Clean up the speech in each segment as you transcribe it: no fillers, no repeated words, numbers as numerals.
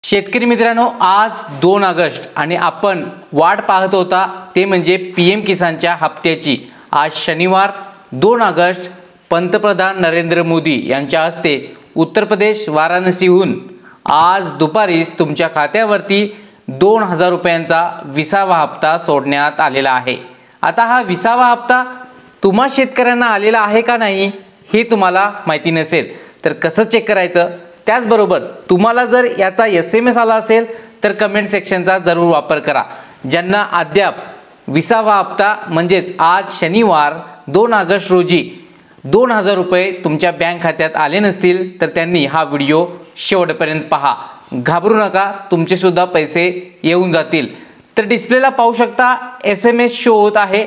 शेतकरी मित्रांनो, आज 2 ऑगस्ट आणि आपण वाट पाहत होता ते म्हणजे पीएम किसानच्या हप्त्याची। आज शनिवार 2 ऑगस्ट पंतप्रधान नरेंद्र मोदी यांच्या हस्ते उत्तर प्रदेश वाराणसीहून आज दुपारीच तुमच्या खात्यावरती 2000 रुपयांचा 20वा हप्ता सोडण्यात आलेला आहे। आता हा 20वा हप्ता तुम्हा शेतकऱ्यांना आलेला आहे का नाही हे तुम्हाला माहिती नसेल तर कसं चेक करायचं, त्याचबरोबर तुम्हाला जर याचा SMS आला असेल तर कमेंट सेक्शनचा जरूर वापर करा। ज्यांना अद्याप 20वा हप्ता म्हणजेच आज शनिवार 2 ऑगस्ट रोजी 2000 रुपये तुमच्या बँक खात्यात आले नसतील तर त्यांनी हा व्हिडिओ शेवटपर्यंत पहा। घाबरू नका, तुमचे सुद्धा पैसे येऊन जातील। तर डिस्प्लेला पाहू शकता SMS शो होत आहे।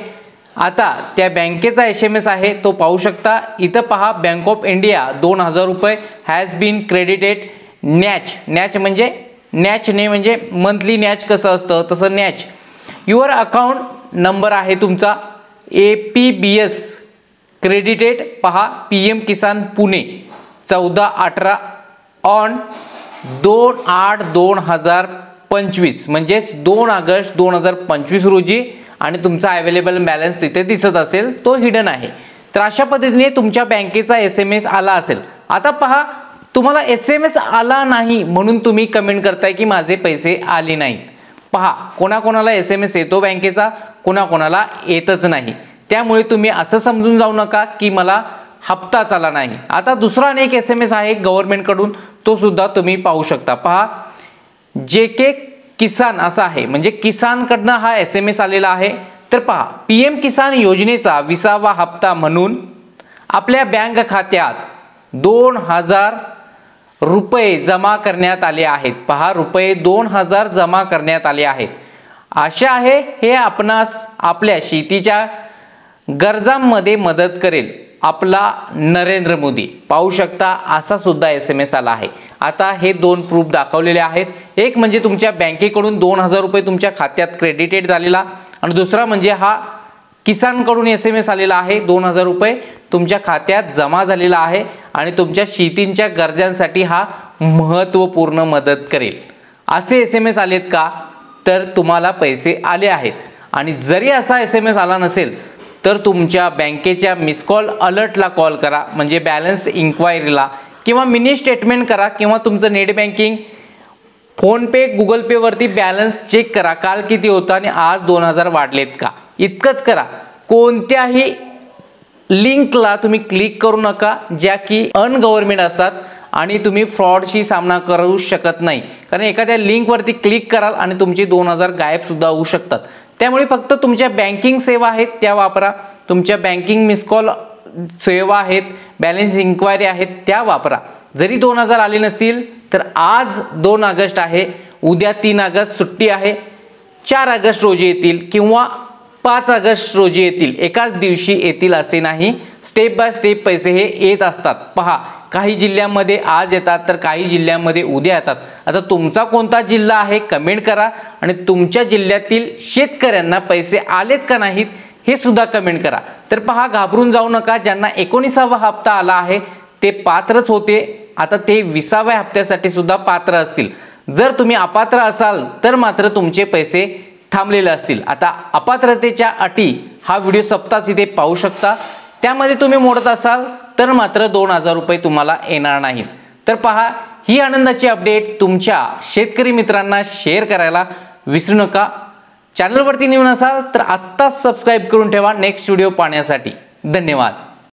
आता त्या बँकेचा SMS आहे तो पाहू शकता। इथं पहा, बँक ऑफ इंडिया 2000 रुपये हॅज बीन क्रेडिटेड नॅच म्हणजे नॅचने म्हणजे मंथली नॅच कसं असतं तसं नॅच। युअर अकाउंट नंबर आहे तुमचा APBS क्रेडिटेड पहा PM किसान पुणे 14-18 ऑन 2/8/2025 म्हणजेच 2 ऑगस्ट 2025 रोजी आणि तुमचा अवेलेबल बॅलन्स तिथे दिसत असेल तो हिडन आहे। तर अशा पद्धतीने तुमच्या बँकेचा SMS आला असेल। आता पहा, तुम्हाला SMS आला नाही म्हणून तुम्ही कमेंट करताय की माझे पैसे आले नाहीत। पहा, कोणाकोणाला SMS येतो बँकेचा, कोणाकोणाला येतच नाही। त्यामुळे तुम्ही असं समजून जाऊ नका की मला हप्ताच आला नाही। आता दुसरा अनेक SMS आहे गव्हर्नमेंट कडून, तो सुद्धा तुम्ही पाहू शकता। पहा, JK किसान असा आहे म्हणजे किसान कडनं हा SMS आलेला आहे। तर पहा, PM किसान योजनेचा 20वा हप्ता म्हणून आपल्या बँक खात्यात 2000 रुपये जमा करण्यात आले आहेत। पहा, रुपये 2000 जमा करण्यात आले आहेत। आशा आहे हे आपणास आपल्या शेतीच्या गरजांमध्ये मदत करेल आपला नरेंद्र मोदी। पाहू शकता असा सुद्धा SMS आला आहे। आता हे 2 प्रूफ दाखवलेले आहेत। एक म्हणजे तुमच्या बँकेकडून 2000 रुपये तुमच्या खात्यात क्रेडिटेड झालेला आणि दुसरा म्हणजे हा किसान कडून SMS आलेला आहे 2000 रुपये तुमच्या खात्यात जमा झालेला आहे आणि तुमच्या शेतीच्या गरजांसाठी हा महत्त्वपूर्ण मदत करेल। असे SMS आलेत का तर तुम्हाला पैसे आले आहेत। आणि जरी असा SMS आला नसेल तर तुमच्या बँकेच्या मिस कॉल अलर्टला कॉल करा, म्हणजे बॅलन्स इन्क्वायरीला, किंवा मिनी स्टेटमेंट करा, किंवा तुमचं नेट बँकिंग फोन पे गुगल पे वरती बॅलन्स चेक करा, काल किती होतं आणि आज 2000 वाढलेत का, इतकंच करा। कोणत्याही लिंकला तुम्ही क्लिक करू नका ज्या की अनगव्हर्नमेंट असतात आणि तुम्ही फ्रॉडशी सामना करू शकत नाही, कारण एखाद्या लिंक वरती क्लिक कराल आणि तुमचे 2000 गायब सुद्धा होऊ शकतात। त्यामुळे फक्त तुमच्या बँकिंग सेवा आहेत त्या वापरा, तुमच्या बँकिंग मिस कॉल सेवा आहेत, बॅलन्स इन्क्वायरी आहेत त्या वापरा। जरी 2000 आले नसतील तर आज 2 ऑगस्ट आहे, उद्या 3 ऑगस्ट सुट्टी आहे, 4 ऑगस्ट रोजी येतील किंवा 5 ऑगस्ट रोजी येतील, एकाच दिवशी येतील असे नाही। स्टेप बाय स्टेप पैसे हे येत असतात। पहा, काही जिल्ह्यांमध्ये आज येतात तर काही जिल्ह्यांमध्ये उद्या येतात। आता तुमचा कोणता जिल्हा आहे कमेंट करा आणि तुमच्या जिल्ह्यातील शेतकऱ्यांना पैसे आलेत का नाहीत हे सुद्धा कमेंट करा। तर पहा, घाबरून जाऊ नका, ज्यांना 19वा हप्ता आला आहे ते पात्रच होते, आता ते 20व्या हप्त्यासाठी सुद्धा पात्र असतील। जर तुम्ही अपात्र असाल तर मात्र तुमचे पैसे थांबलेले असतील। आता अपात्रतेच्या अटी हा व्हिडिओ सप्ताच इथे पाहू शकता, त्यामध्ये तुम्ही मोडत असाल तर मात्र 2000 रुपये तुम्हाला येणार नाहीत। तर पहा, ही आनंदाची अपडेट तुमच्या शेतकरी मित्रांना शेअर करायला विसरू नका। चॅनलवरती नवीन असाल तर आत्ताच सबस्क्राईब करून ठेवा नेक्स्ट व्हिडिओ पाहण्यासाठी। धन्यवाद।